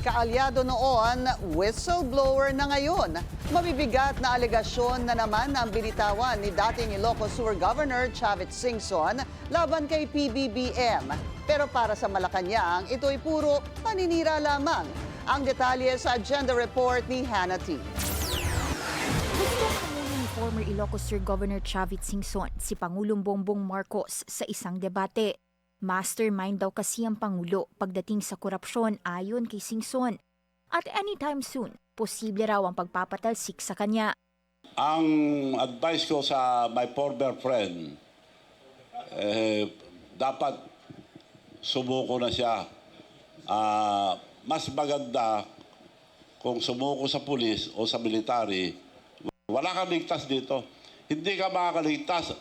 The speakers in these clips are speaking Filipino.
Kaalyado noon, whistleblower na ngayon. Mabibigat na alegasyon na naman ang binitawan ni dating Ilocos Sur Governor Chavit Singson laban kay PBBM. Pero para sa Malacanang, ito'y puro paninira lamang. Ang detalye sa agenda report ni Hannah T. Gustong hamulin ni former Ilocos Sur Governor Chavit Singson si Pangulong Bongbong Marcos sa isang debate. Mastermind daw kasi ang Pangulo pagdating sa korupsyon ayon kay Singson. At anytime soon, posible raw ang pagpapatalsik sa kanya. Ang advice ko sa my former friend, dapat sumuko na siya. Mas maganda kung sumuko sa pulis o sa military. Wala kang ligtas dito. Hindi ka makakaligtas.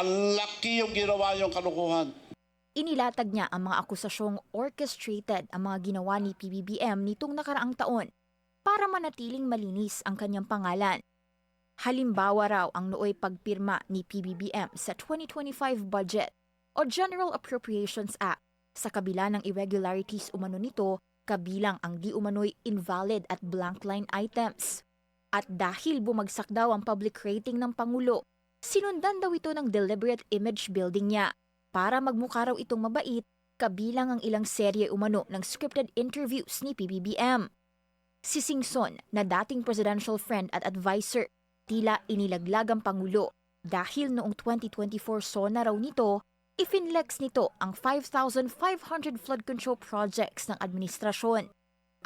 Ang laki yung ginawa yung kalukuhan. Inilatag niya ang mga akusasyong orchestrated ang mga ginawa ni PBBM nitong nakaraang taon para manatiling malinis ang kanyang pangalan. Halimbawa raw ang nooy pagpirma ni PBBM sa 2025 budget o General Appropriations Act sa kabila ng irregularities umano nito kabilang ang di umano'y invalid at blank line items. At dahil bumagsak daw ang public rating ng Pangulo, sinundan daw ito ng deliberate image building niya para magmukha raw itong mabait kabilang ang ilang serye umano ng scripted interviews ni PBBM. Si Singson na dating presidential friend at advisor, tila inilaglag ang Pangulo dahil noong 2024 SONA raw nito, ifinlex nito ang 5,500 flood control projects ng administrasyon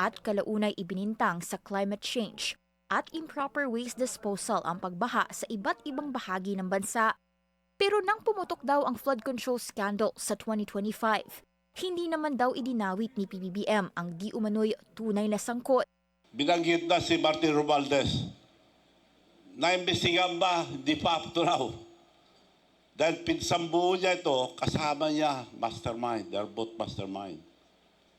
at kalaunay ibinintang sa climate change at improper waste disposal ang pagbaha sa iba't ibang bahagi ng bansa. Pero nang pumutok daw ang flood control scandal sa 2025, hindi naman daw idinawit ni PBBM ang di umano'y tunay na sangkot. Binanggit na si Martin Romualdez. Naimbestigahan ba? Hindi pa up to now. Dahil pinsambuo niya ito, kasama niya mastermind. They're both mastermind.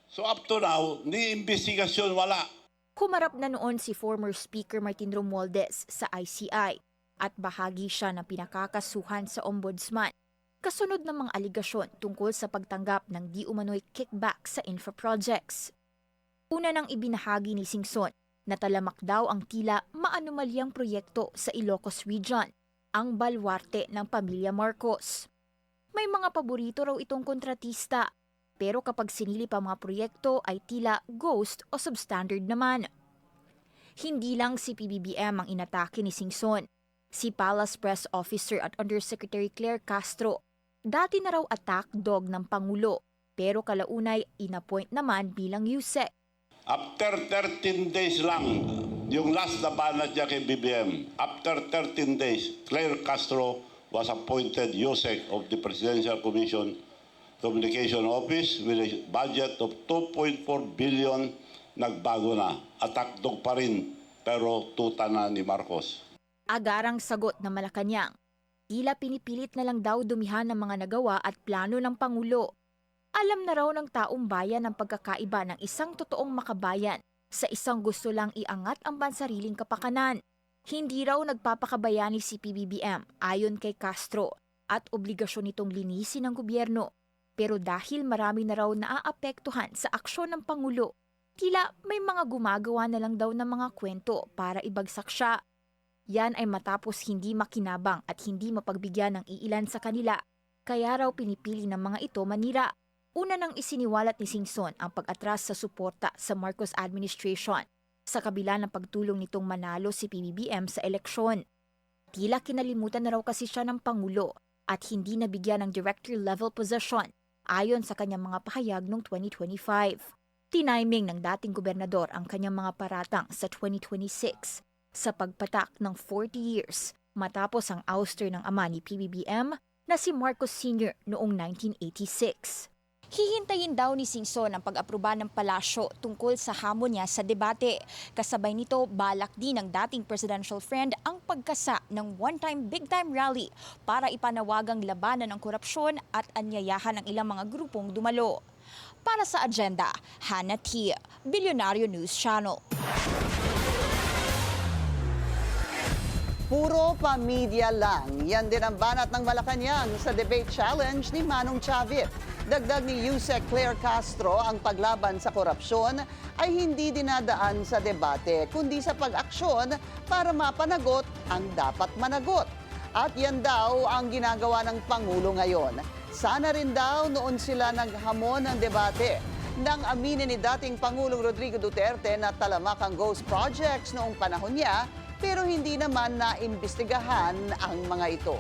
So up to now, ni investigasyon wala. Humarap na noon si former Speaker Martin Romualdez sa ICI at bahagi siya ng pinakakasuhan sa Ombudsman. Kasunod ng mga aligasyon tungkol sa pagtanggap ng di umano'y kickback sa infra projects. Una nang ibinahagi ni Singson na talamak daw ang tila maanumalyang proyekto sa Ilocos Region, ang balwarte ng pamilya Marcos. May mga paborito raw itong kontratista, pero kapag sinilip ang mga proyekto ay tila ghost o substandard naman. Hindi lang si PBBM ang inatake ni Singson. Si Palace Press Officer at Undersecretary Claire Castro, dati na raw attack dog ng Pangulo, pero kalaunay inappoint naman bilang USEC. After 13 days lang, yung last na banat niya kay BBM, after 13 days, Claire Castro was appointed USEC of the Presidential Commission Communication Office with a budget of 2.4 billion. Nagbago na. Attack dog pa rin, pero tuta na ni Marcos. Agarang sagot ng Malacanang. Tila pinipilit na lang daw dumihan ng mga nagawa at plano ng Pangulo. Alam na raw ng taong bayan ang pagkakaiba ng isang totoong makabayan sa isang gusto lang iangat ang bansariling kapakanan. Hindi raw nagpapakabayani si PBBM ayon kay Castro at obligasyon nitong linisin ng gobyerno. Pero dahil marami na raw naaapektuhan sa aksyon ng Pangulo, tila may mga gumagawa na lang daw ng mga kwento para ibagsak siya. Yan ay matapos hindi makinabang at hindi mapagbigyan ng iilan sa kanila, kaya raw pinipili ng mga ito manira. Una nang isiniwalat ni Singson ang pag-atras sa suporta sa Marcos administration sa kabila ng pagtulong nitong manalo si PBBM sa eleksyon. Tila kinalimutan na raw kasi siya ng Pangulo at hindi nabigyan ng director-level position ayon sa kanyang mga pahayag noong 2025. Tiniming ng dating gobernador ang kanyang mga paratang sa 2026 sa pagpatak ng 40 years matapos ang ouster ng ama ni PBBM na si Marcos Sr. noong 1986. Hihintayin daw ni Singson ang pag-aproba ng palasyo tungkol sa hamon niya sa debate. Kasabay nito, balak din ng dating presidential friend ang pagkasa ng one-time big-time rally para ipanawagang labanan ng korupsyon at anyayahan ng ilang mga grupong dumalo. Para sa agenda, Hannah T., Bilyonaryo News Channel. Puro pamilya lang. Yan din ang banat ng Malacanang sa debate challenge ni Manong Chavit. Dagdag ni Yusek Claire Castro, ang paglaban sa korupsyon ay hindi dinadaan sa debate, kundi sa pag-aksyon para mapanagot ang dapat managot. At yan daw ang ginagawa ng Pangulo ngayon. Sana rin daw noon sila naghamon ng debate. Nang aminin ni dating Pangulong Rodrigo Duterte na talamak ang ghost projects noong panahon niya, pero hindi naman naimbestigahan ang mga ito.